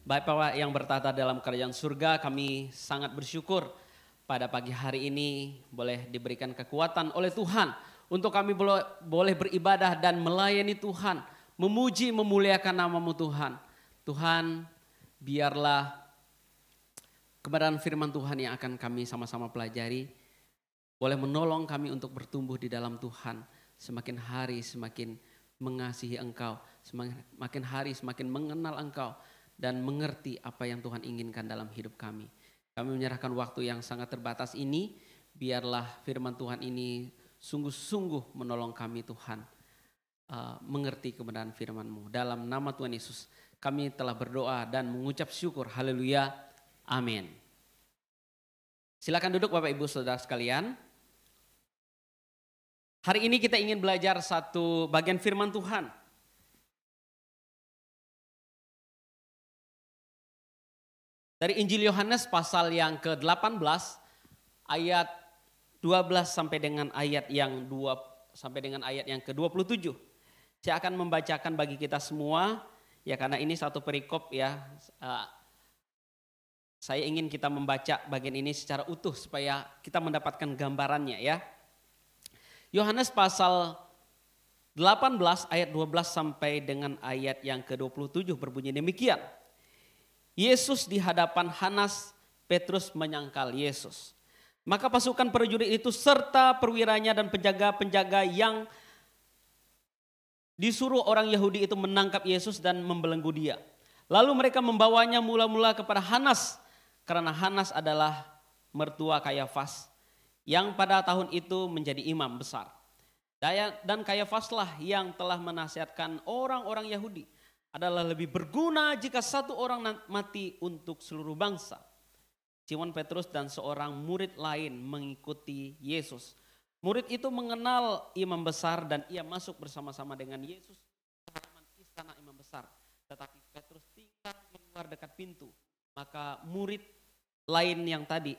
Bapak yang bertata dalam kerajaan surga, kami sangat bersyukur pada pagi hari ini boleh diberikan kekuatan oleh Tuhan untuk kami boleh beribadah dan melayani Tuhan, memuji memuliakan nama-Mu Tuhan. Tuhan, biarlah kebenaran firman Tuhan yang akan kami sama-sama pelajari boleh menolong kami untuk bertumbuh di dalam Tuhan, semakin hari semakin mengasihi Engkau, semakin hari semakin mengenal Engkau dan mengerti apa yang Tuhan inginkan dalam hidup kami. Kami menyerahkan waktu yang sangat terbatas ini, biarlah firman Tuhan ini sungguh-sungguh menolong kami Tuhan, mengerti kebenaran firman-Mu. Dalam nama Tuhan Yesus kami telah berdoa dan mengucap syukur. Haleluya, amin. Silakan duduk Bapak Ibu Saudara sekalian. Hari ini kita ingin belajar satu bagian firman Tuhan. Dari Injil Yohanes pasal yang ke-18 ayat 12 sampai dengan ayat yang ke-27. Saya akan membacakan bagi kita semua ya, karena ini satu perikop ya. Saya ingin kita membaca bagian ini secara utuh supaya kita mendapatkan gambarannya ya. Yohanes pasal 18 ayat 12 sampai dengan ayat yang ke-27 berbunyi demikian. Yesus di hadapan Hanas, Petrus menyangkal Yesus. Maka pasukan prajurit itu serta perwiranya dan penjaga-penjaga yang disuruh orang Yahudi itu menangkap Yesus dan membelenggu dia. Lalu mereka membawanya mula-mula kepada Hanas, karena Hanas adalah mertua Kayafas yang pada tahun itu menjadi imam besar. Dan Kayafaslah yang telah menasihatkan orang-orang Yahudi adalah lebih berguna jika satu orang mati untuk seluruh bangsa. Simon Petrus dan seorang murid lain mengikuti Yesus. Murid itu mengenal imam besar dan ia masuk bersama-sama dengan Yesus ke halaman istana imam besar. Tetapi Petrus tinggal di luar dekat pintu. Maka murid lain tadi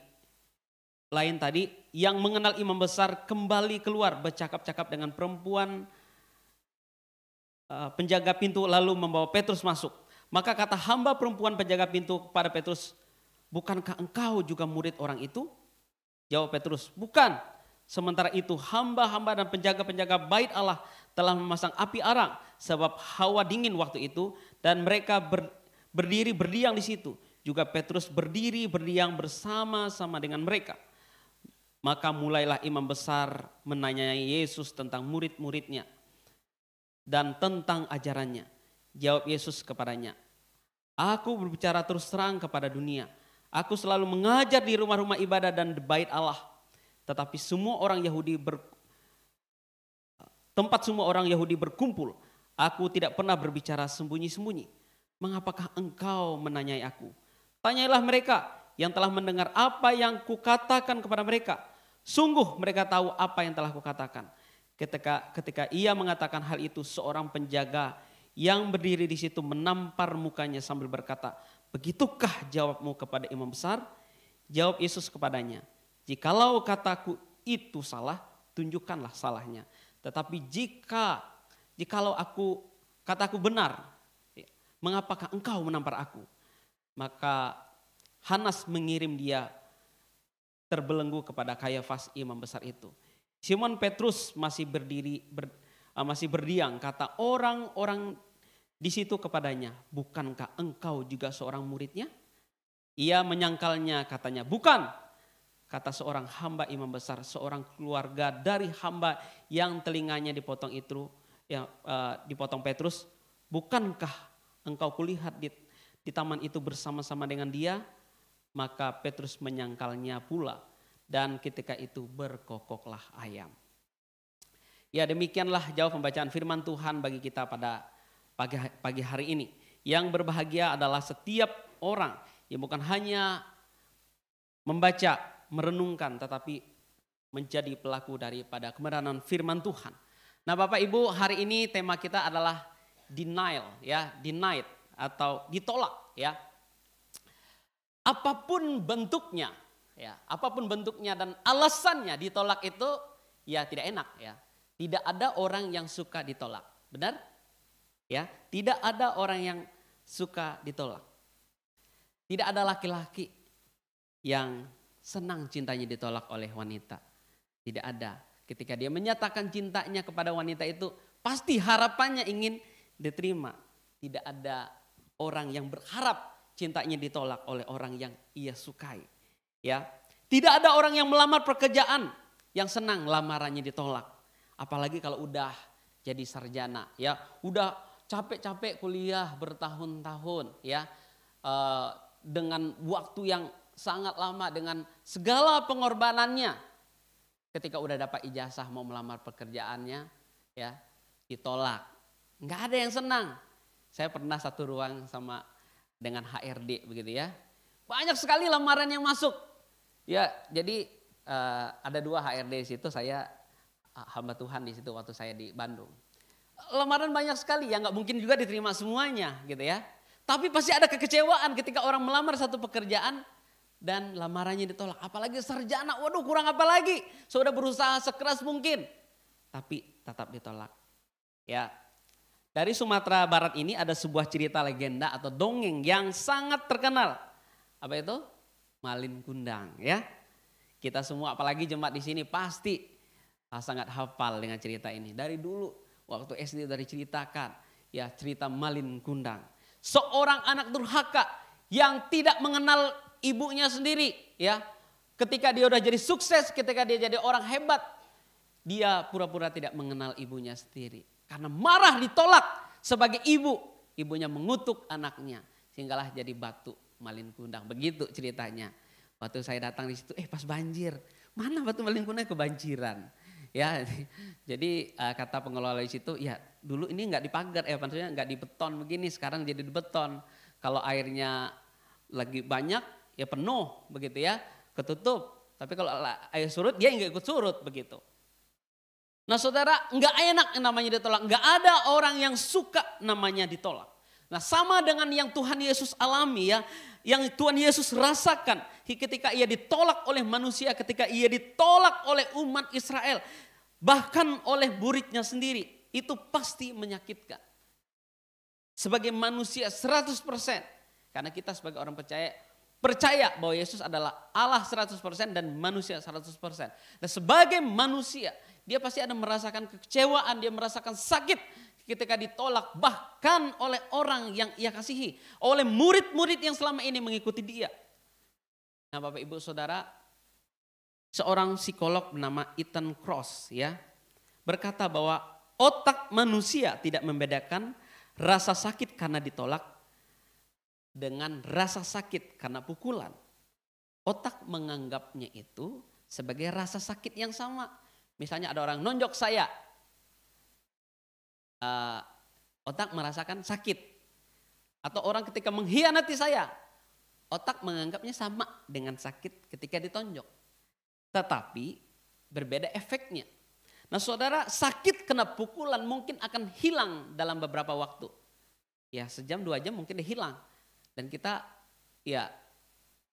yang mengenal imam besar kembali keluar bercakap-cakap dengan perempuan penjaga pintu lalu membawa Petrus masuk. Maka kata hamba perempuan penjaga pintu kepada Petrus, bukankah engkau juga murid orang itu? Jawab Petrus, bukan. Sementara itu hamba-hamba dan penjaga-penjaga bait Allah telah memasang api arang sebab hawa dingin waktu itu dan mereka berdiri berdiam di situ. Juga Petrus berdiri berdiam bersama-sama dengan mereka. Maka mulailah imam besar menanyai Yesus tentang murid-muridnya dan tentang ajarannya. Jawab Yesus kepadanya, aku berbicara terus terang kepada dunia. Aku selalu mengajar di rumah-rumah ibadah dan di bait Allah. Tetapi tempat semua orang Yahudi berkumpul, aku tidak pernah berbicara sembunyi-sembunyi. Mengapakah engkau menanyai aku? Tanyailah mereka yang telah mendengar apa yang kukatakan kepada mereka. Sungguh mereka tahu apa yang telah kukatakan. Ketika ia mengatakan hal itu, seorang penjaga yang berdiri di situ menampar mukanya sambil berkata, begitukah jawabmu kepada imam besar? Jawab Yesus kepadanya, jikalau kataku itu salah, tunjukkanlah salahnya. Tetapi jikalau kataku benar, mengapakah engkau menampar aku? Maka Hanas mengirim dia terbelenggu kepada Kayafas imam besar itu. Simon Petrus masih berdiam, kata orang-orang di situ kepadanya, bukankah engkau juga seorang muridnya? Ia menyangkalnya, katanya, bukan. Kata seorang hamba imam besar, seorang keluarga dari hamba yang telinganya dipotong Petrus, bukankah engkau kulihat di taman itu bersama-sama dengan dia? Maka Petrus menyangkalnya pula. Dan ketika itu berkokoklah ayam. Ya, demikianlah jawab pembacaan firman Tuhan bagi kita pada pagi hari ini. Yang berbahagia adalah setiap orang yang bukan hanya membaca, merenungkan, tetapi menjadi pelaku daripada kebenaran firman Tuhan. Nah Bapak Ibu, hari ini tema kita adalah denied atau ditolak ya. Apapun bentuknya dan alasannya ditolak itu ya tidak enak ya. Tidak ada orang yang suka ditolak, benar? Ya, tidak ada orang yang suka ditolak. Tidak ada laki-laki yang senang cintanya ditolak oleh wanita. Tidak ada. Ketika dia menyatakan cintanya kepada wanita itu, pasti harapannya ingin diterima. Tidak ada orang yang berharap cintanya ditolak oleh orang yang ia sukai. Ya, tidak ada orang yang melamar pekerjaan yang senang lamarannya ditolak. Apalagi kalau udah jadi sarjana, ya, udah capek-capek kuliah bertahun-tahun, ya, dengan waktu yang sangat lama, dengan segala pengorbanannya. Ketika udah dapat ijazah mau melamar pekerjaannya, ya, ditolak. Nggak ada yang senang. Saya pernah satu ruang sama dengan HRD begitu ya. Banyak sekali lamaran yang masuk. Ya, jadi ada 2 HRD di situ, saya hamba Tuhan di situ waktu saya di Bandung. Lamaran banyak sekali, ya nggak mungkin juga diterima semuanya gitu ya. Tapi pasti ada kekecewaan ketika orang melamar satu pekerjaan dan lamarannya ditolak. Apalagi sarjana, waduh kurang apa lagi. Sudah berusaha sekeras mungkin, tapi tetap ditolak. Ya, dari Sumatera Barat ini ada sebuah cerita legenda atau dongeng yang sangat terkenal. Apa itu? Malin Kundang, ya. Kita semua apalagi jemaat di sini pasti sangat hafal dengan cerita ini. Dari dulu waktu SD sudah diceritakan, ya, cerita Malin Kundang. Seorang anak durhaka yang tidak mengenal ibunya sendiri, ya. Ketika dia udah jadi sukses, ketika dia jadi orang hebat, dia pura-pura tidak mengenal ibunya sendiri. Karena marah ditolak sebagai ibu, ibunya mengutuk anaknya sehinggalah jadi batu Malin Kundang. Begitu ceritanya. Waktu saya datang di situ, pas banjir, mana batu Malin Kundang kebanjiran. Ya, jadi kata pengelola di situ, ya dulu ini nggak dipagar, maksudnya nggak dibeton begini, sekarang jadi dibeton. Kalau airnya lagi banyak, ya penuh begitu ya, ketutup. Tapi kalau air surut, dia nggak ikut surut begitu. Nah saudara, nggak enak namanya ditolak. Nggak ada orang yang suka namanya ditolak. Nah sama dengan yang Tuhan Yesus alami ya. Yang Tuhan Yesus rasakan ketika ia ditolak oleh manusia. Ketika ia ditolak oleh umat Israel. Bahkan oleh muridnya sendiri. Itu pasti menyakitkan. Sebagai manusia 100%. Karena kita sebagai orang percaya bahwa Yesus adalah Allah 100% dan manusia 100%. Dan sebagai manusia, dia pasti ada merasakan kekecewaan, dia merasakan sakit ketika ditolak bahkan oleh orang yang ia kasihi, oleh murid-murid yang selama ini mengikuti dia. Nah, Bapak Ibu Saudara, seorang psikolog bernama Ethan Kross ya berkata bahwa otak manusia tidak membedakan rasa sakit karena ditolak dengan rasa sakit karena pukulan. Otak menganggapnya itu sebagai rasa sakit yang sama. Misalnya ada orang nonjok saya, otak merasakan sakit. Atau orang ketika mengkhianati saya, otak menganggapnya sama dengan sakit ketika ditonjok. Tetapi berbeda efeknya. Nah saudara, sakit kena pukulan mungkin akan hilang dalam beberapa waktu. Ya 1 jam 2 jam mungkin dia hilang. Dan kita ya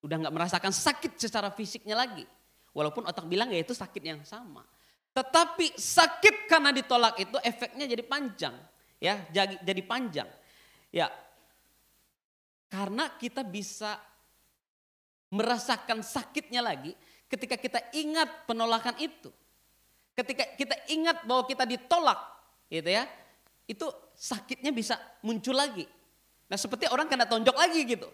udah gak merasakan sakit secara fisiknya lagi. Walaupun otak bilang ya itu sakit yang sama. Tetapi sakit karena ditolak itu efeknya jadi panjang, ya, jadi panjang. Ya. Karena kita bisa merasakan sakitnya lagi ketika kita ingat penolakan itu. Ketika kita ingat bahwa kita ditolak, gitu ya. Itu sakitnya bisa muncul lagi. Nah, seperti orang kena tonjok lagi gitu.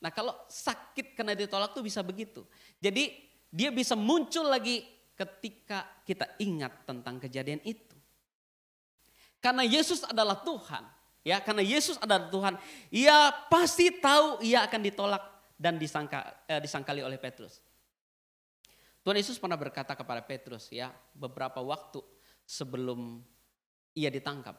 Nah, kalau sakit karena ditolak tuh bisa begitu. Jadi dia bisa muncul lagi ketika kita ingat tentang kejadian itu. Karena Yesus adalah Tuhan, ya, karena Yesus adalah Tuhan, ia pasti tahu ia akan ditolak dan disangkali oleh Petrus. Tuhan Yesus pernah berkata kepada Petrus ya, beberapa waktu sebelum ia ditangkap.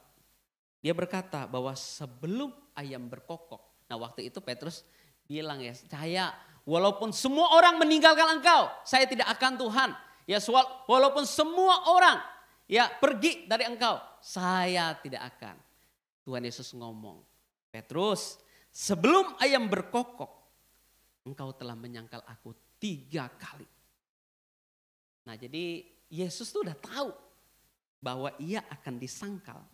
Dia berkata bahwa sebelum ayam berkokok. Nah, waktu itu Petrus bilang ya, saya walaupun semua orang meninggalkan engkau, saya tidak akan Tuhan. Ya walaupun semua orang ya pergi dari engkau, saya tidak akan. Tuhan Yesus ngomong, Petrus, sebelum ayam berkokok, engkau telah menyangkal aku 3 kali. Nah jadi Yesus tuh udah tahu bahwa ia akan disangkal.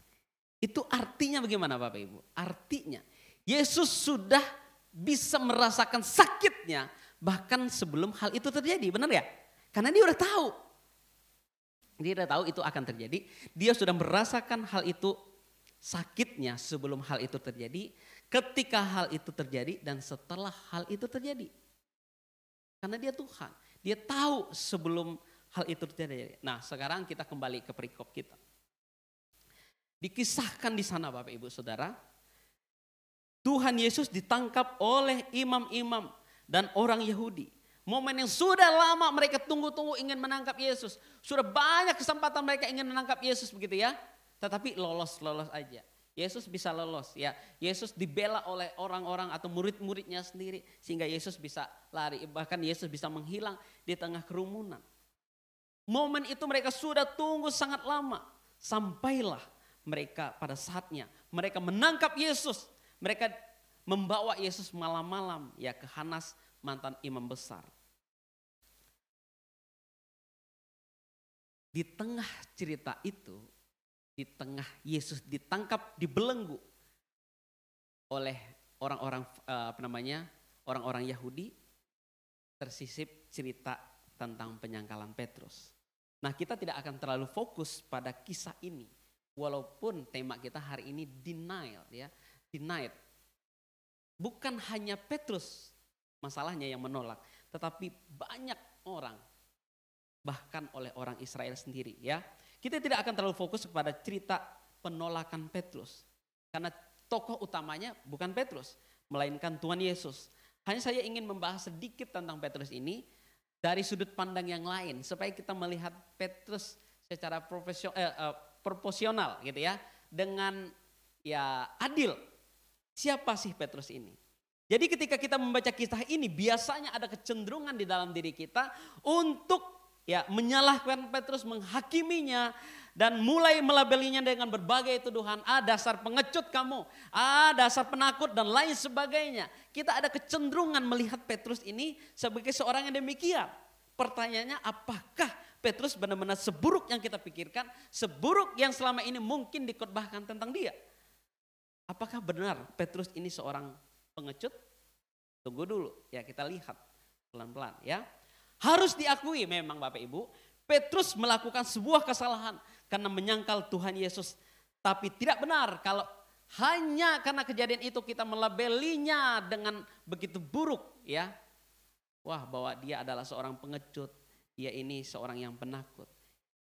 Itu artinya bagaimana Bapak Ibu? Artinya Yesus sudah bisa merasakan sakitnya bahkan sebelum hal itu terjadi, benar ya? Karena dia udah tahu. Dia udah tahu itu akan terjadi. Dia sudah merasakan hal itu sakitnya sebelum hal itu terjadi, ketika hal itu terjadi dan setelah hal itu terjadi. Karena dia Tuhan, dia tahu sebelum hal itu terjadi. Nah, sekarang kita kembali ke perikop kita. Dikisahkan di sana Bapak Ibu Saudara, Tuhan Yesus ditangkap oleh imam-imam dan orang Yahudi. Momen yang sudah lama mereka tunggu-tunggu ingin menangkap Yesus. Sudah banyak kesempatan mereka ingin menangkap Yesus begitu ya. Tetapi lolos aja. Yesus bisa lolos ya. Yesus dibela oleh orang-orang atau murid-muridnya sendiri. Sehingga Yesus bisa lari. Bahkan Yesus bisa menghilang di tengah kerumunan. Momen itu mereka sudah tunggu sangat lama. Sampailah mereka pada saatnya. Mereka menangkap Yesus. Mereka membawa Yesus malam-malam ya ke Hanas mantan imam besar. Di tengah cerita itu, di tengah Yesus ditangkap, dibelenggu oleh orang-orang Yahudi, tersisip cerita tentang penyangkalan Petrus. Nah, kita tidak akan terlalu fokus pada kisah ini, walaupun tema kita hari ini denial ya, denied. Bukan hanya Petrus masalahnya yang menolak, tetapi banyak orang, bahkan oleh orang Israel sendiri ya. Kita tidak akan terlalu fokus kepada cerita penolakan Petrus. Karena tokoh utamanya bukan Petrus, melainkan Tuhan Yesus. Hanya saya ingin membahas sedikit tentang Petrus ini dari sudut pandang yang lain. Supaya kita melihat Petrus secara proporsional gitu ya. Dengan ya adil. Siapa sih Petrus ini? Jadi ketika kita membaca kisah ini biasanya ada kecenderungan di dalam diri kita untuk ya menyalahkan Petrus, menghakiminya dan mulai melabelinya dengan berbagai tuduhan. Dasar pengecut kamu, dasar penakut dan lain sebagainya. Kita ada kecenderungan melihat Petrus ini sebagai seorang yang demikian. Pertanyaannya, apakah Petrus benar-benar seburuk yang kita pikirkan, seburuk yang selama ini mungkin dikhotbahkan tentang dia? Apakah benar Petrus ini seorang pengecut? Tunggu dulu ya, kita lihat pelan-pelan ya. Harus diakui memang Bapak Ibu, Petrus melakukan sebuah kesalahan karena menyangkal Tuhan Yesus. Tapi tidak benar kalau hanya karena kejadian itu kita melabelinya dengan begitu buruk ya. Wah, bahwa dia adalah seorang pengecut, dia ini seorang yang penakut.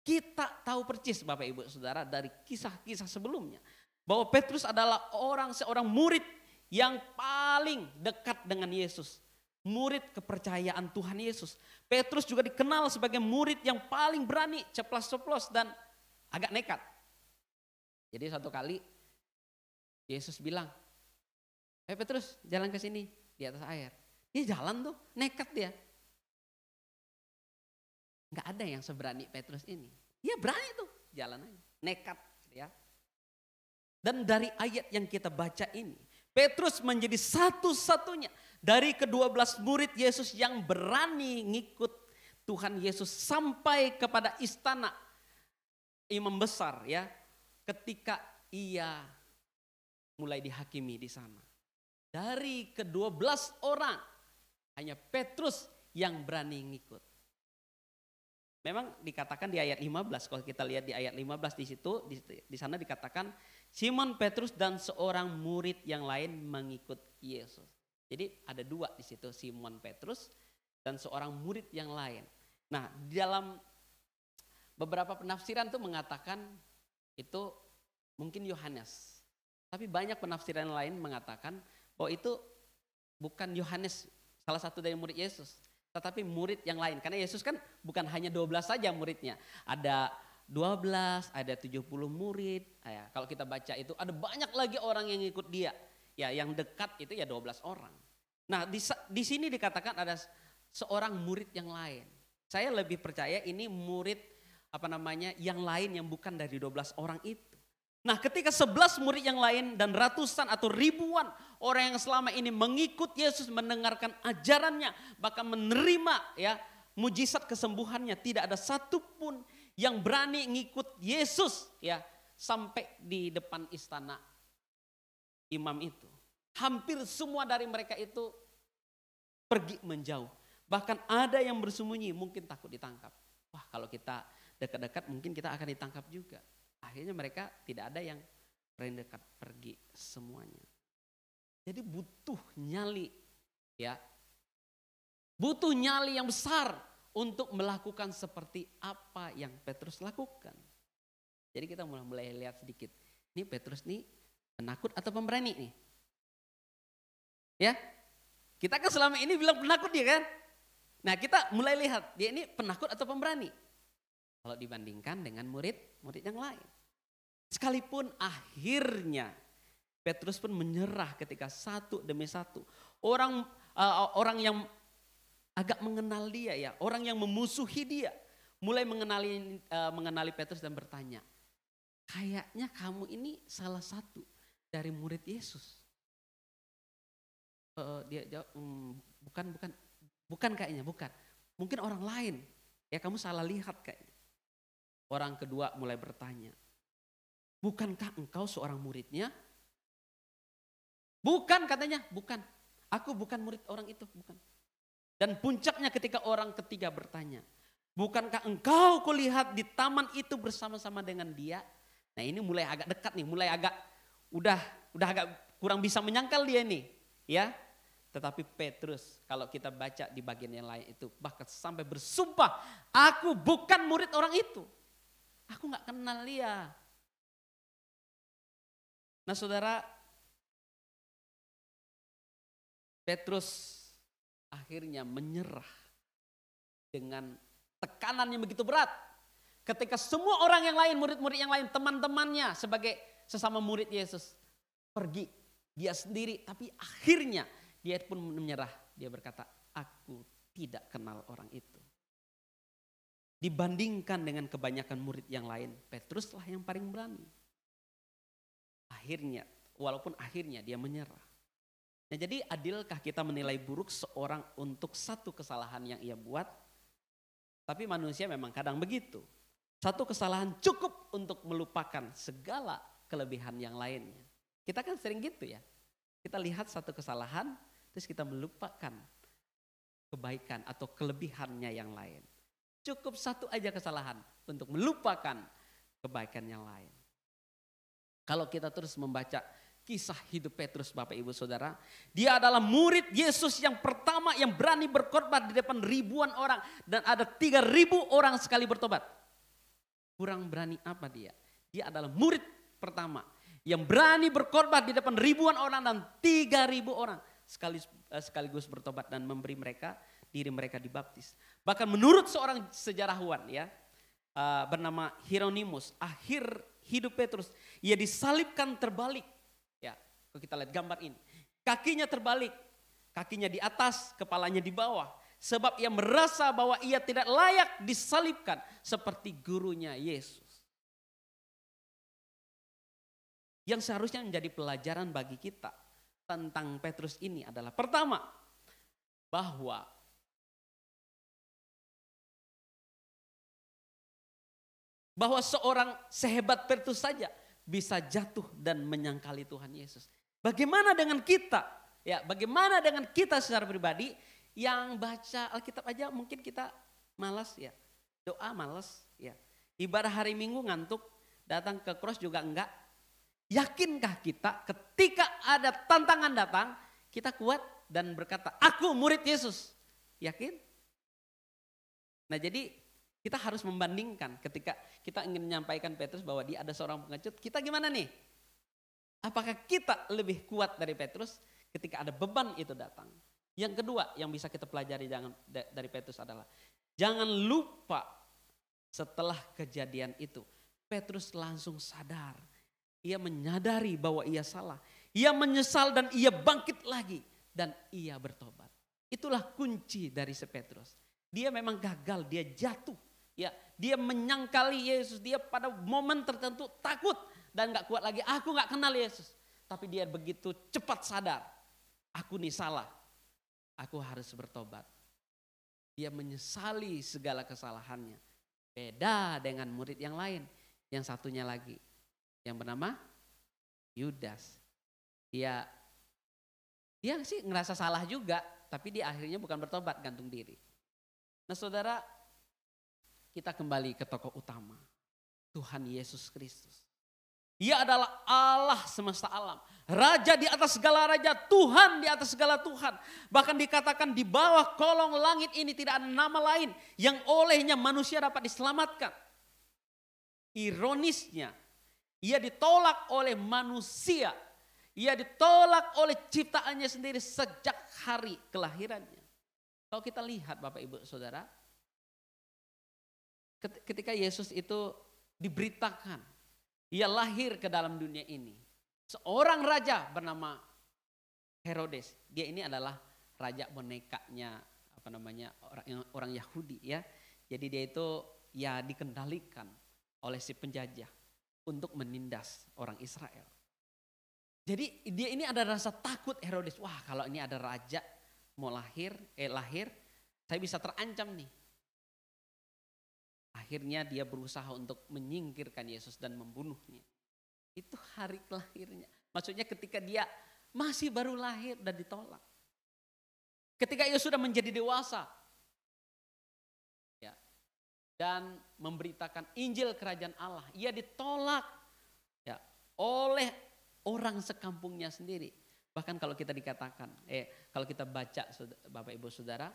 Kita tahu persis Bapak Ibu Saudara dari kisah-kisah sebelumnya, bahwa Petrus adalah seorang murid yang paling dekat dengan Yesus. Murid kepercayaan Tuhan Yesus. Petrus juga dikenal sebagai murid yang paling berani, ceplas-ceplos dan agak nekat. Jadi satu kali Yesus bilang, Petrus jalan ke sini di atas air. Dia jalan tuh, nekat dia. Gak ada yang seberani Petrus ini. Dia berani tuh, jalan aja, nekat ya. Dan dari ayat yang kita baca ini, Petrus menjadi satu-satunya dari ke-12 murid Yesus yang berani ngikut Tuhan Yesus sampai kepada istana imam besar ya. Ketika ia mulai dihakimi di sana. Dari ke-12 orang, hanya Petrus yang berani ngikut. Memang dikatakan di ayat 15, kalau kita lihat di ayat 15 di situ, di sana dikatakan Simon Petrus dan seorang murid yang lain mengikut Yesus. Jadi ada dua di situ, Simon Petrus dan seorang murid yang lain. Nah, di dalam beberapa penafsiran tuh mengatakan itu mungkin Yohanes. Tapi banyak penafsiran lain mengatakan bahwa itu bukan Yohanes, salah satu dari murid Yesus, tetapi murid yang lain. Karena Yesus kan bukan hanya 12 saja muridnya. Ada 12, ada 70 murid. Ya, kalau kita baca itu ada banyak lagi orang yang ikut dia. Ya, yang dekat itu ya 12 orang. Nah, di sini dikatakan ada seorang murid yang lain. Saya lebih percaya ini murid yang lain yang bukan dari 12 orang itu. Nah, ketika 11 murid yang lain dan ratusan atau ribuan orang yang selama ini mengikut Yesus, mendengarkan ajarannya, bahkan menerima ya mujizat kesembuhannya, tidak ada satupun yang berani ngikut Yesus ya sampai di depan istana imam itu. Hampir semua dari mereka itu pergi menjauh. Bahkan ada yang bersembunyi, mungkin takut ditangkap. Wah, kalau kita dekat-dekat mungkin kita akan ditangkap juga. Akhirnya mereka tidak ada yang dekat, pergi semuanya. Jadi butuh nyali, ya. Butuh nyali yang besar untuk melakukan seperti apa yang Petrus lakukan. Jadi kita mulai lihat sedikit. Ini Petrus nih penakut atau pemberani nih? Ya, kita kan selama ini bilang penakut dia kan. Nah kita mulai lihat dia ini penakut atau pemberani. Kalau dibandingkan dengan murid-murid yang lain. Sekalipun akhirnya Petrus pun menyerah ketika satu demi satu. Orang yang agak mengenal dia ya, orang yang memusuhi dia. Mulai mengenali Petrus dan bertanya, kayaknya kamu ini salah satu dari murid Yesus. Dia jawab, bukan kayaknya, bukan. Mungkin orang lain, ya kamu salah lihat kayaknya. Orang kedua mulai bertanya, bukankah engkau seorang muridnya? Bukan katanya, bukan. Aku bukan murid orang itu, bukan. Dan puncaknya ketika orang ketiga bertanya, bukankah engkau kulihat di taman itu bersama-sama dengan dia? Nah ini mulai agak dekat nih, mulai agak udah agak kurang bisa menyangkal dia nih, ya. Tetapi Petrus kalau kita baca di bagian yang lain itu bahkan sampai bersumpah, aku bukan murid orang itu. Aku gak kenal dia. Nah saudara, Petrus akhirnya menyerah dengan tekanan yang begitu berat. Ketika semua orang yang lain, murid-murid yang lain, teman-temannya sebagai sesama murid Yesus pergi. Dia sendiri, tapi akhirnya dia pun menyerah. Dia berkata, aku tidak kenal orang itu. Dibandingkan dengan kebanyakan murid yang lain, Petruslah yang paling berani. Akhirnya, walaupun akhirnya dia menyerah. Nah jadi adilkah kita menilai buruk seorang untuk satu kesalahan yang ia buat? Tapi manusia memang kadang begitu. Satu kesalahan cukup untuk melupakan segala kelebihan yang lainnya. Kita kan sering gitu ya. Kita lihat satu kesalahan, terus kita melupakan kebaikan atau kelebihannya yang lain. Cukup satu aja kesalahan untuk melupakan kebaikan yang lain. Kalau kita terus membaca kisah hidup Petrus Bapak Ibu Saudara. Dia adalah murid Yesus yang pertama yang berani berkhotbah di depan ribuan orang. Dan ada 3.000 orang sekali bertobat. Kurang berani apa dia? Dia adalah murid pertama yang berani berkhotbah di depan ribuan orang dan 3.000 orang sekaligus bertobat dan memberi diri mereka dibaptis. Bahkan menurut seorang sejarawan ya bernama Hieronymus, akhir hidup Petrus ia disalibkan terbalik. Ya, kalau kita lihat gambar ini, kakinya terbalik, kakinya di atas, kepalanya di bawah. Sebab ia merasa bahwa ia tidak layak disalibkan seperti gurunya Yesus. Yang seharusnya menjadi pelajaran bagi kita tentang Petrus ini adalah pertama, bahwa seorang sehebat Petrus saja bisa jatuh dan menyangkali Tuhan Yesus. Bagaimana dengan kita? Ya, bagaimana dengan kita secara pribadi yang baca Alkitab aja mungkin kita malas ya. Doa malas ya. Ibadah hari Minggu ngantuk, datang ke cross juga enggak. Yakinkah kita ketika ada tantangan datang, kita kuat dan berkata, aku murid Yesus. Yakin? Nah jadi kita harus membandingkan ketika kita ingin menyampaikan Petrus bahwa dia ada seorang pengecut. Kita gimana nih? Apakah kita lebih kuat dari Petrus ketika ada beban itu datang? Yang kedua yang bisa kita pelajari dari Petrus adalah jangan lupa setelah kejadian itu. Petrus langsung sadar. Ia menyadari bahwa ia salah. Ia menyesal dan ia bangkit lagi. Dan ia bertobat. Itulah kunci dari si Petrus. Dia memang gagal, dia jatuh. Ya, dia menyangkali Yesus. Dia pada momen tertentu takut. Dan gak kuat lagi, aku gak kenal Yesus. Tapi dia begitu cepat sadar. Aku nih salah. Aku harus bertobat. Dia menyesali segala kesalahannya. Beda dengan murid yang lain. Yang satunya lagi. Yang bernama Yudas. Dia Dia sih ngerasa salah juga, tapi dia akhirnya bukan bertobat, gantung diri. Nah saudara, kita kembali ke tokoh utama, Tuhan Yesus Kristus. Ia adalah Allah semesta alam, Raja di atas segala raja, Tuhan di atas segala Tuhan. Bahkan dikatakan di bawah kolong langit ini tidak ada nama lain yang olehnya manusia dapat diselamatkan. Ironisnya, ia ditolak oleh manusia. Ia ditolak oleh ciptaannya sendiri sejak hari kelahirannya. Kalau kita lihat Bapak Ibu Saudara, ketika Yesus itu diberitakan, ia lahir ke dalam dunia ini. Seorang raja bernama Herodes. Dia ini adalah raja bonekanya orang Yahudi ya. Jadi dia itu ya dikendalikan oleh si penjajah untuk menindas orang Israel. Jadi dia ini ada rasa takut Herodes. Wah, kalau ini ada raja mau lahir, saya bisa terancam nih. Akhirnya dia berusaha untuk menyingkirkan Yesus dan membunuhnya. Itu hari kelahirnya. Maksudnya ketika dia masih baru lahir dan ditolak. Ketika ia sudah menjadi dewasa. Ya, dan memberitakan Injil Kerajaan Allah. Ia ditolak ya, oleh orang sekampungnya sendiri. Bahkan kalau kita dikatakan, kalau kita baca Bapak Ibu Saudara,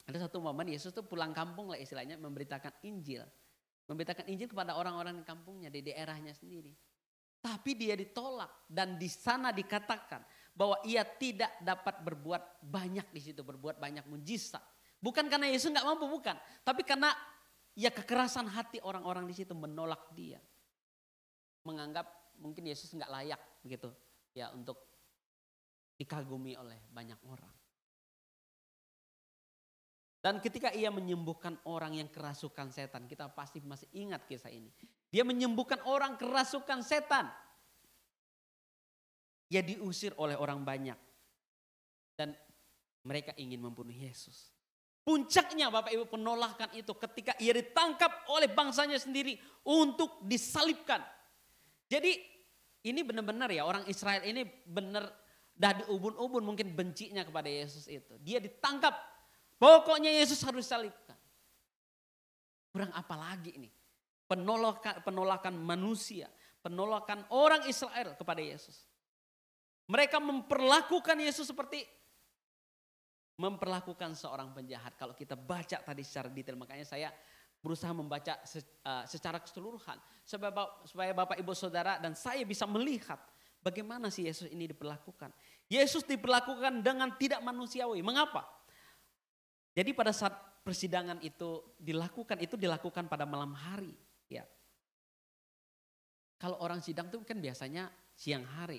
ada satu momen Yesus tuh pulang kampung lah istilahnya, memberitakan Injil. Memberitakan Injil kepada orang-orang di kampungnya, di daerahnya sendiri. Tapi dia ditolak dan di sana dikatakan bahwa ia tidak dapat berbuat banyak di situ, berbuat banyak mujizat. Bukan karena Yesus nggak mampu, bukan. Tapi karena ya kekerasan hati orang-orang di situ menolak dia. Menganggap mungkin Yesus nggak layak begitu ya untuk dikagumi oleh banyak orang. Dan ketika ia menyembuhkan orang yang kerasukan setan, kita pasti masih ingat kisah ini. Dia menyembuhkan orang kerasukan setan. Ia diusir oleh orang banyak. Dan mereka ingin membunuh Yesus. Puncaknya Bapak Ibu penolakan itu ketika ia ditangkap oleh bangsanya sendiri untuk disalibkan. Jadi ini benar-benar ya orang Israel ini benar dah diubun-ubun mungkin bencinya kepada Yesus itu. Dia ditangkap. Pokoknya Yesus harus disalibkan. Kurang apa lagi ini? Penolakan manusia. Penolakan orang Israel kepada Yesus. Mereka memperlakukan Yesus seperti memperlakukan seorang penjahat. Kalau kita baca tadi secara detail. Makanya saya berusaha membaca secara keseluruhan. Supaya Bapak Ibu Saudara dan saya bisa melihat bagaimana si Yesus ini diperlakukan. Yesus diperlakukan dengan tidak manusiawi. Mengapa? Jadi pada saat persidangan itu dilakukan pada malam hari, ya. Kalau orang sidang itu kan biasanya siang hari,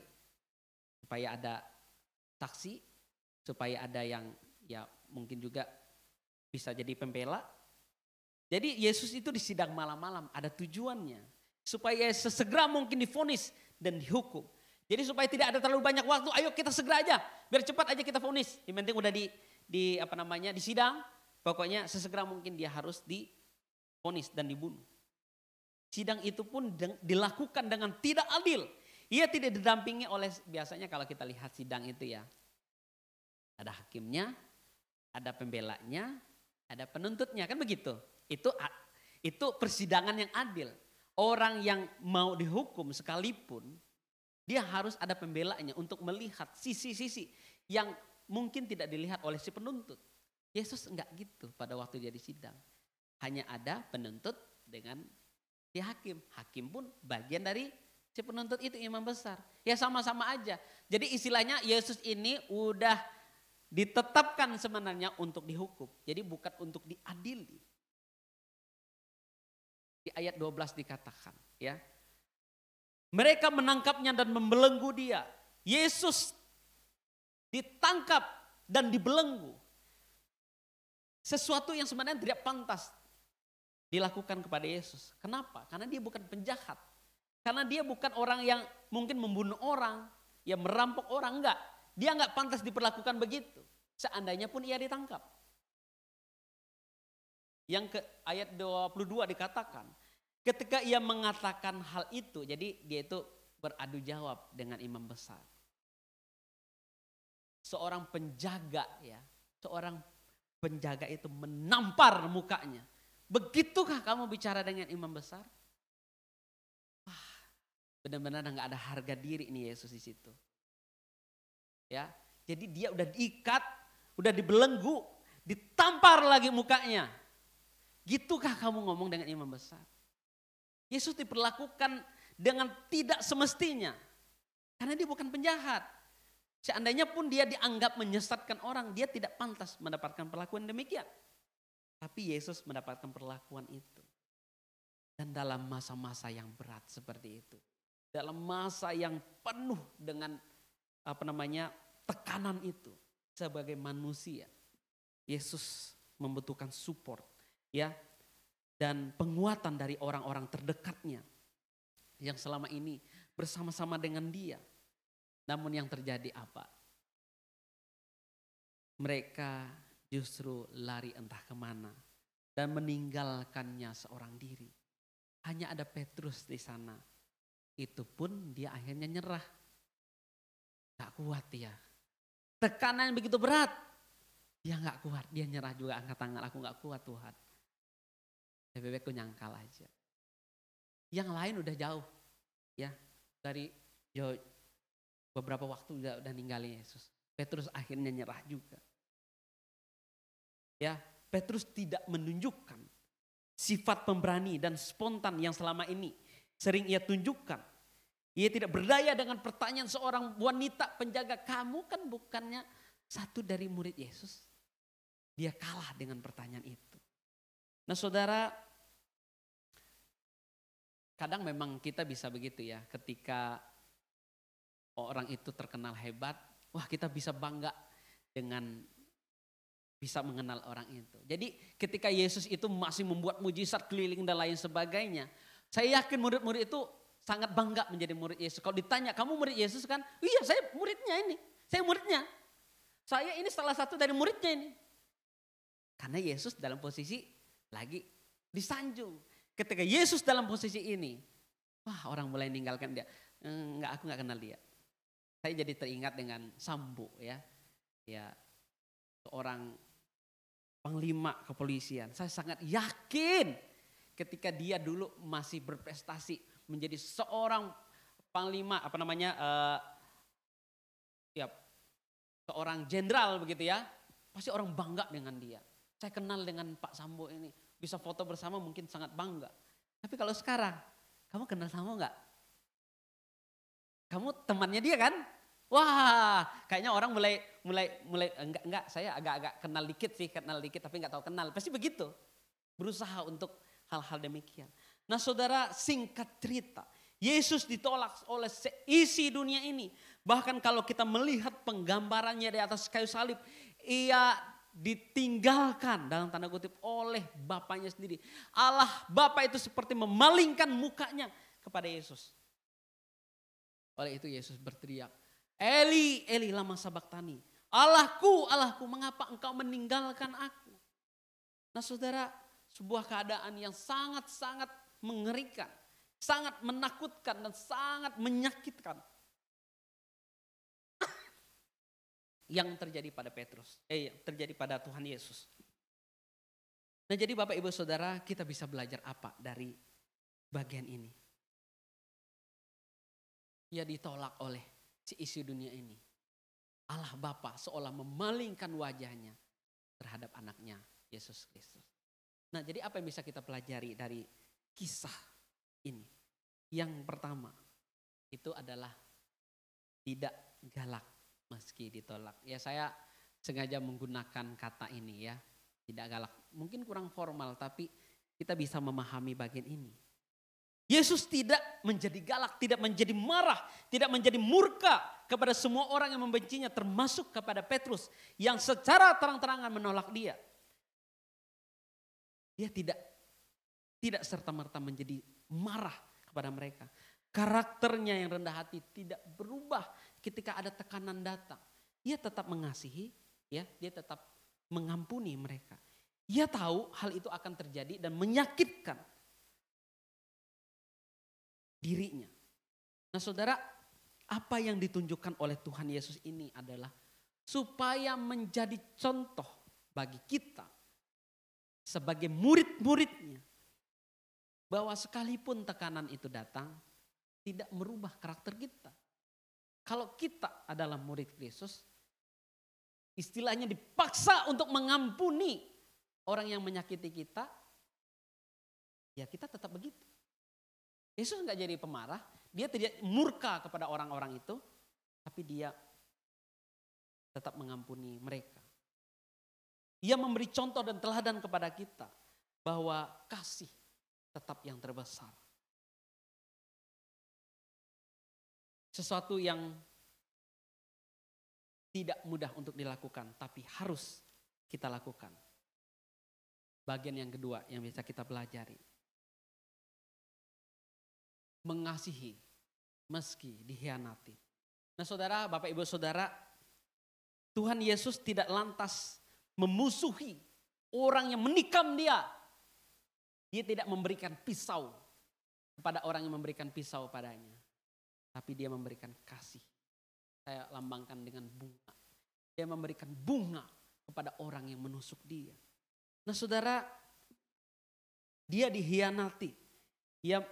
supaya ada saksi, supaya ada yang ya mungkin juga bisa jadi pembela. Jadi Yesus itu disidang malam-malam, ada tujuannya supaya sesegera mungkin divonis dan dihukum. Jadi supaya tidak ada terlalu banyak waktu, ayo kita segera aja, biar cepat aja kita vonis. Yang penting udah di sidang, pokoknya sesegera mungkin dia harus divonis dan dibunuh. Sidang itu pun dilakukan dengan tidak adil. Ia tidak didampingi oleh, biasanya kalau kita lihat sidang itu ya, ada hakimnya, ada pembelanya, ada penuntutnya, kan begitu. Itu persidangan yang adil. Orang yang mau dihukum sekalipun, dia harus ada pembelanya untuk melihat sisi-sisi yang mungkin tidak dilihat oleh si penuntut. Yesus enggak gitu pada waktu jadi sidang. Hanya ada penuntut dengan si hakim. Hakim pun bagian dari si penuntut itu, imam besar. Ya sama-sama aja. Jadi istilahnya Yesus ini udah ditetapkan sebenarnya untuk dihukum. Jadi bukan untuk diadili. Di ayat 12 dikatakan ya. Mereka menangkapnya dan membelenggu dia. Yesus ditangkap dan dibelenggu. Sesuatu yang sebenarnya tidak pantas dilakukan kepada Yesus. Kenapa? Karena dia bukan penjahat. Karena dia bukan orang yang mungkin membunuh orang, yang merampok orang, enggak. Dia enggak pantas diperlakukan begitu. Seandainya pun ia ditangkap. Yang ke ayat 22 dikatakan, ketika ia mengatakan hal itu, jadi dia itu beradu jawab dengan imam besar. seorang penjaga ya, seorang penjaga itu menampar mukanya. Begitukah kamu bicara dengan imam besar? Wah, benar-benar nggak ada harga diri nih Yesus di situ. Ya, jadi dia udah diikat, udah dibelenggu, ditampar lagi mukanya. Gitukah kamu ngomong dengan imam besar? Yesus diperlakukan dengan tidak semestinya. Karena dia bukan penjahat. Seandainya pun dia dianggap menyesatkan orang, dia tidak pantas mendapatkan perlakuan demikian. Tapi Yesus mendapatkan perlakuan itu. Dan dalam masa-masa yang berat seperti itu. Dalam masa yang penuh dengan tekanan itu. Sebagai manusia, Yesus membutuhkan support. Ya, dan penguatan dari orang-orang terdekatnya yang selama ini bersama-sama dengan dia. Namun yang terjadi apa? Mereka justru lari entah kemana dan meninggalkannya seorang diri. Hanya ada Petrus di sana. Itu pun dia akhirnya nyerah. Gak kuat dia. Tekanan begitu berat. Dia gak kuat, dia nyerah juga, angkat tangan, aku gak kuat Tuhan. Lebih baik aku nyangkal aja. Yang lain udah jauh. Ya, dari beberapa waktu udah ninggalin Yesus. Petrus akhirnya nyerah juga. Ya, Petrus tidak menunjukkan sifat pemberani dan spontan yang selama ini sering ia tunjukkan. Ia tidak berdaya dengan pertanyaan seorang wanita penjaga, kamu kan bukannya satu dari murid Yesus. Dia kalah dengan pertanyaan itu. Nah saudara, kadang memang kita bisa begitu ya, ketika orang itu terkenal hebat, wah kita bisa bangga dengan bisa mengenal orang itu. Jadi ketika Yesus itu masih membuat mujizat keliling dan lain sebagainya, saya yakin murid-murid itu sangat bangga menjadi murid Yesus. Kalau ditanya, kamu murid Yesus kan? Iya, saya muridnya ini, saya muridnya. Saya ini salah satu dari muridnya ini. Karena Yesus dalam posisi lagi disanjung. Ketika Yesus dalam posisi ini, wah orang mulai meninggalkan dia. Aku nggak kenal dia. Saya jadi teringat dengan Sambo ya, seorang panglima kepolisian. Saya sangat yakin ketika dia dulu masih berprestasi menjadi seorang panglima seorang jenderal begitu ya, pasti orang bangga dengan dia. Saya kenal dengan Pak Sambo ini, bisa foto bersama mungkin sangat bangga. Tapi kalau sekarang, kamu kenal Sambo enggak? Kamu temannya dia kan? Wah, kayaknya orang mulai enggak, saya agak kenal dikit tapi enggak tahu kenal. Pasti begitu. Berusaha untuk hal-hal demikian. Nah saudara, singkat cerita, Yesus ditolak oleh seisi dunia ini. Bahkan kalau kita melihat penggambarannya di atas kayu salib, ia ditinggalkan dalam tanda kutip oleh Bapaknya sendiri. Allah Bapa itu seperti memalingkan mukanya kepada Yesus. Oleh itu Yesus berteriak, Eli, Eli lama sabaktani. Allahku, Allahku, mengapa engkau meninggalkan aku? Nah saudara, sebuah keadaan yang sangat-sangat mengerikan, sangat menakutkan dan sangat menyakitkan. Yang terjadi pada terjadi pada Tuhan Yesus. Nah jadi Bapak Ibu Saudara, kita bisa belajar apa dari bagian ini? Ia ditolak oleh seisi dunia ini. Allah Bapa seolah memalingkan wajahnya terhadap anaknya Yesus Kristus. Nah jadi apa yang bisa kita pelajari dari kisah ini? Yang pertama itu adalah tidak galak meski ditolak. Ya saya sengaja menggunakan kata ini ya. Tidak galak. Mungkin kurang formal tapi kita bisa memahami bagian ini. Yesus tidak menjadi galak, tidak menjadi marah, tidak menjadi murka kepada semua orang yang membencinya termasuk kepada Petrus yang secara terang-terangan menolak dia. Dia tidak serta-merta menjadi marah kepada mereka. Karakternya yang rendah hati tidak berubah ketika ada tekanan datang. Dia tetap mengasihi, ya, dia tetap mengampuni mereka. Dia tahu hal itu akan terjadi dan menyakitkan dirinya. Nah saudara, apa yang ditunjukkan oleh Tuhan Yesus ini adalah supaya menjadi contoh bagi kita sebagai murid-muridnya, bahwa sekalipun tekanan itu datang, tidak merubah karakter kita. Kalau kita adalah murid Kristus, istilahnya dipaksa untuk mengampuni orang yang menyakiti kita, ya kita tetap begitu. Yesus nggak jadi pemarah, dia tidak murka kepada orang-orang itu, tapi dia tetap mengampuni mereka. Dia memberi contoh dan teladan kepada kita bahwa kasih tetap yang terbesar. Sesuatu yang tidak mudah untuk dilakukan, tapi harus kita lakukan. Bagian yang kedua yang bisa kita pelajari. Mengasihi meski dikhianati. Nah saudara, Bapak Ibu Saudara, Tuhan Yesus tidak lantas memusuhi orang yang menikam dia. Dia tidak memberikan pisau kepada orang yang memberikan pisau padanya. Tapi dia memberikan kasih. Saya lambangkan dengan bunga. Dia memberikan bunga kepada orang yang menusuk dia. Nah saudara, dia dikhianati. Dia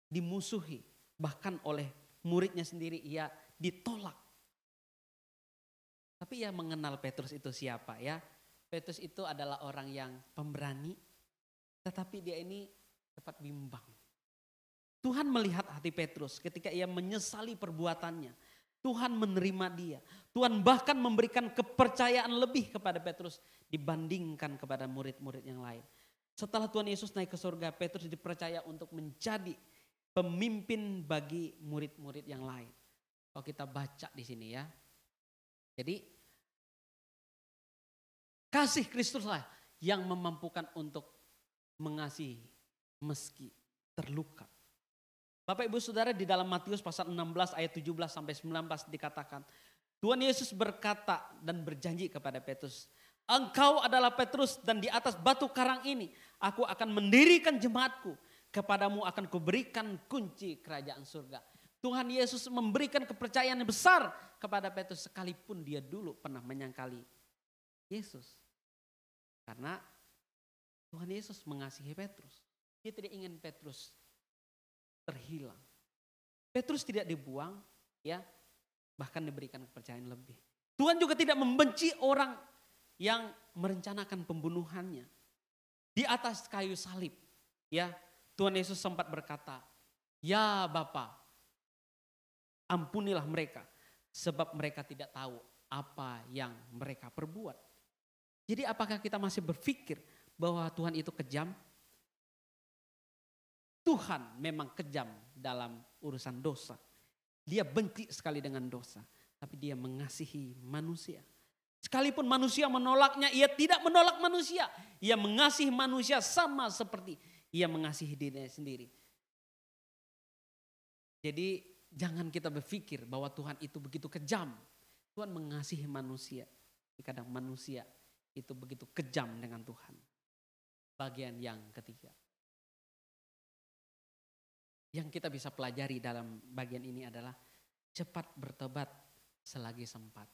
dimusuhi. Bahkan oleh muridnya sendiri ia ditolak. Tapi ia mengenal Petrus itu siapa ya. Petrus itu adalah orang yang pemberani. Tetapi dia ini cepat bimbang. Tuhan melihat hati Petrus ketika ia menyesali perbuatannya. Tuhan menerima dia. Tuhan bahkan memberikan kepercayaan lebih kepada Petrus dibandingkan kepada murid-murid yang lain. Setelah Tuhan Yesus naik ke surga, Petrus dipercaya untuk menjadi pemimpin bagi murid-murid yang lain. Kalau kita baca di sini ya. Jadi kasih Kristuslah yang memampukan untuk mengasihi meski terluka. Bapak Ibu Saudara, di dalam Matius pasal 16 ayat 17 sampai 19 dikatakan, Tuhan Yesus berkata dan berjanji kepada Petrus, engkau adalah Petrus dan di atas batu karang ini aku akan mendirikan jemaatku, kepadamu akan kuberikan kunci kerajaan surga. Tuhan Yesus memberikan kepercayaan yang besar kepada Petrus sekalipun dia dulu pernah menyangkali Yesus. Karena Tuhan Yesus mengasihi Petrus. Dia tidak ingin Petrus terhilang. Petrus tidak dibuang, ya, bahkan diberikan kepercayaan lebih. Tuhan juga tidak membenci orang yang merencanakan pembunuhannya. Di atas kayu salib, ya, Tuhan Yesus sempat berkata, ya Bapa, ampunilah mereka, sebab mereka tidak tahu apa yang mereka perbuat. Jadi apakah kita masih berpikir bahwa Tuhan itu kejam? Tuhan memang kejam dalam urusan dosa. Dia benci sekali dengan dosa. Tapi dia mengasihi manusia. Sekalipun manusia menolaknya, ia tidak menolak manusia. Ia mengasihi manusia sama seperti ia mengasihi dirinya sendiri. Jadi jangan kita berpikir bahwa Tuhan itu begitu kejam. Tuhan mengasihi manusia. Kadang manusia itu begitu kejam dengan Tuhan. Bagian yang ketiga. Yang kita bisa pelajari dalam bagian ini adalah cepat bertobat selagi sempat.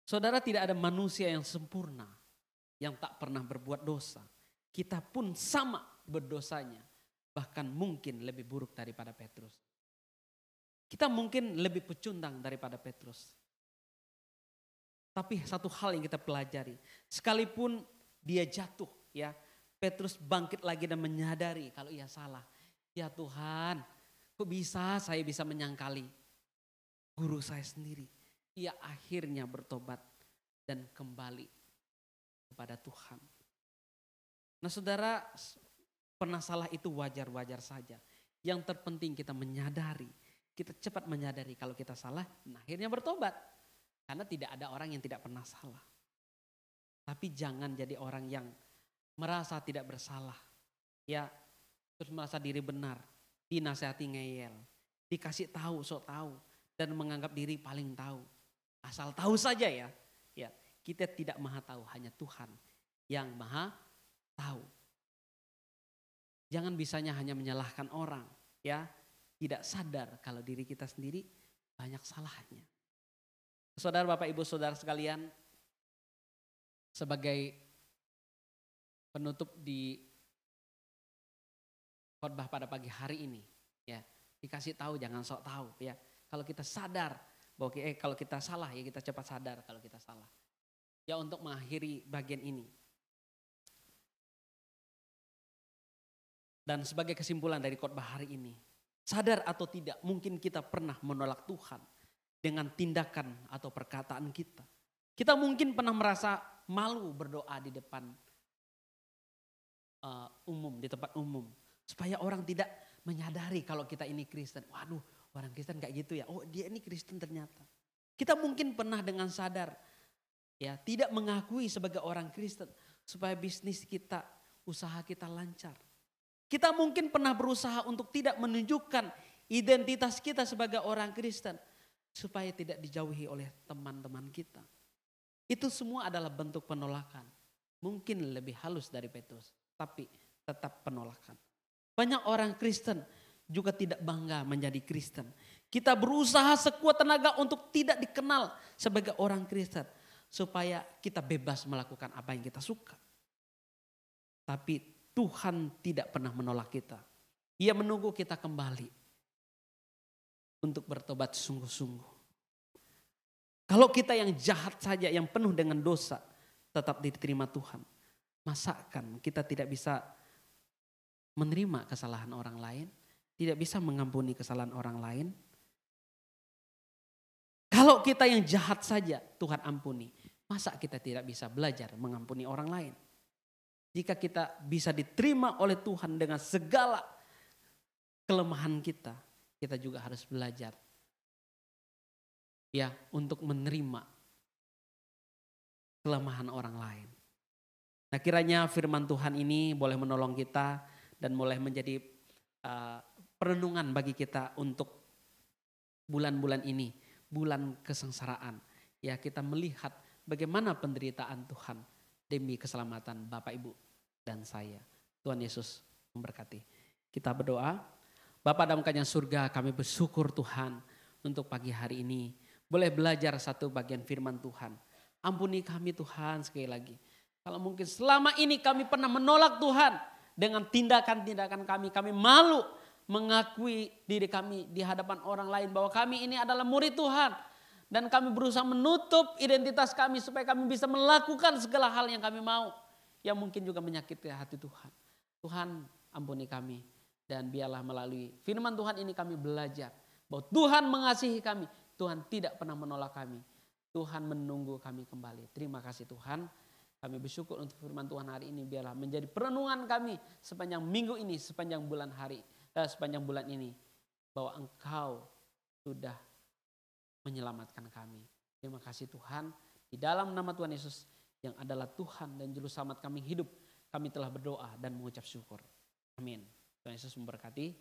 Saudara, tidak ada manusia yang sempurna, yang tak pernah berbuat dosa. Kita pun sama berdosanya, bahkan mungkin lebih buruk daripada Petrus. Kita mungkin lebih pecundang daripada Petrus. Tapi satu hal yang kita pelajari, sekalipun dia jatuh, ya, Petrus bangkit lagi dan menyadari kalau ia salah. Ya Tuhan, kok bisa saya bisa menyangkali guru saya sendiri. Ia akhirnya bertobat dan kembali kepada Tuhan. Nah saudara, pernah salah itu wajar-wajar saja. Yang terpenting kita menyadari, kita cepat menyadari kalau kita salah dan akhirnya bertobat. Karena tidak ada orang yang tidak pernah salah. Tapi jangan jadi orang yang merasa tidak bersalah. Ya, terus merasa diri benar, dinasihati ngeyel, dikasih tahu sok tahu dan menganggap diri paling tahu. Asal tahu saja ya. Ya, kita tidak maha tahu, hanya Tuhan yang maha tahu. Jangan bisanya hanya menyalahkan orang, ya. Tidak sadar kalau diri kita sendiri banyak salahnya. Saudara, Bapak, Ibu, Saudara sekalian, sebagai penutup di khotbah pada pagi hari ini, ya, dikasih tahu jangan sok tahu, ya. Kalau kita sadar bahwa kalau kita salah, ya kita cepat sadar kalau kita salah. Ya, untuk mengakhiri bagian ini. Dan sebagai kesimpulan dari khotbah hari ini, sadar atau tidak, mungkin kita pernah menolak Tuhan dengan tindakan atau perkataan kita. Kita mungkin pernah merasa malu berdoa di depan umum, di tempat umum. Supaya orang tidak menyadari kalau kita ini Kristen. Waduh, orang Kristen kayak gitu ya. Oh, dia ini Kristen ternyata. Kita mungkin pernah dengan sadar, ya, tidak mengakui sebagai orang Kristen supaya bisnis kita, usaha kita lancar. Kita mungkin pernah berusaha untuk tidak menunjukkan identitas kita sebagai orang Kristen supaya tidak dijauhi oleh teman-teman kita. Itu semua adalah bentuk penolakan. Mungkin lebih halus dari Petrus, tapi tetap penolakan. Banyak orang Kristen juga tidak bangga menjadi Kristen. Kita berusaha sekuat tenaga untuk tidak dikenal sebagai orang Kristen supaya kita bebas melakukan apa yang kita suka. Tapi Tuhan tidak pernah menolak kita. Ia menunggu kita kembali untuk bertobat sungguh-sungguh. Kalau kita yang jahat saja, yang penuh dengan dosa, tetap diterima Tuhan. Masakan kita tidak bisa menerima kesalahan orang lain, tidak bisa mengampuni kesalahan orang lain. Kalau kita yang jahat saja Tuhan ampuni, masa kita tidak bisa belajar mengampuni orang lain? Jika kita bisa diterima oleh Tuhan dengan segala kelemahan kita, kita juga harus belajar, ya, untuk menerima kelemahan orang lain. Nah, kiranya firman Tuhan ini boleh menolong kita dan boleh menjadi perenungan bagi kita untuk bulan-bulan ini, bulan kesengsaraan. Ya, kita melihat bagaimana penderitaan Tuhan demi keselamatan Bapak, Ibu, dan saya. Tuhan Yesus memberkati. Kita berdoa. Bapa dalam kerajaan surga, kami bersyukur Tuhan untuk pagi hari ini. Boleh belajar satu bagian firman Tuhan. Ampuni kami Tuhan sekali lagi. Kalau mungkin selama ini kami pernah menolak Tuhan dengan tindakan-tindakan kami. Kami malu mengakui diri kami di hadapan orang lain bahwa kami ini adalah murid Tuhan. Dan kami berusaha menutup identitas kami supaya kami bisa melakukan segala hal yang kami mau. Yang mungkin juga menyakiti hati Tuhan. Tuhan, ampuni kami. Dan biarlah melalui firman Tuhan ini kami belajar bahwa Tuhan mengasihi kami. Tuhan tidak pernah menolak kami. Tuhan menunggu kami kembali. Terima kasih Tuhan. Kami bersyukur untuk firman Tuhan hari ini. Biarlah menjadi perenungan kami sepanjang minggu ini, sepanjang bulan ini. Bahwa Engkau sudah menyelamatkan kami. Terima kasih Tuhan. Di dalam nama Tuhan Yesus yang adalah Tuhan dan Juru Selamat kami hidup. Kami telah berdoa dan mengucap syukur. Amin. Tuhan Yesus memberkati.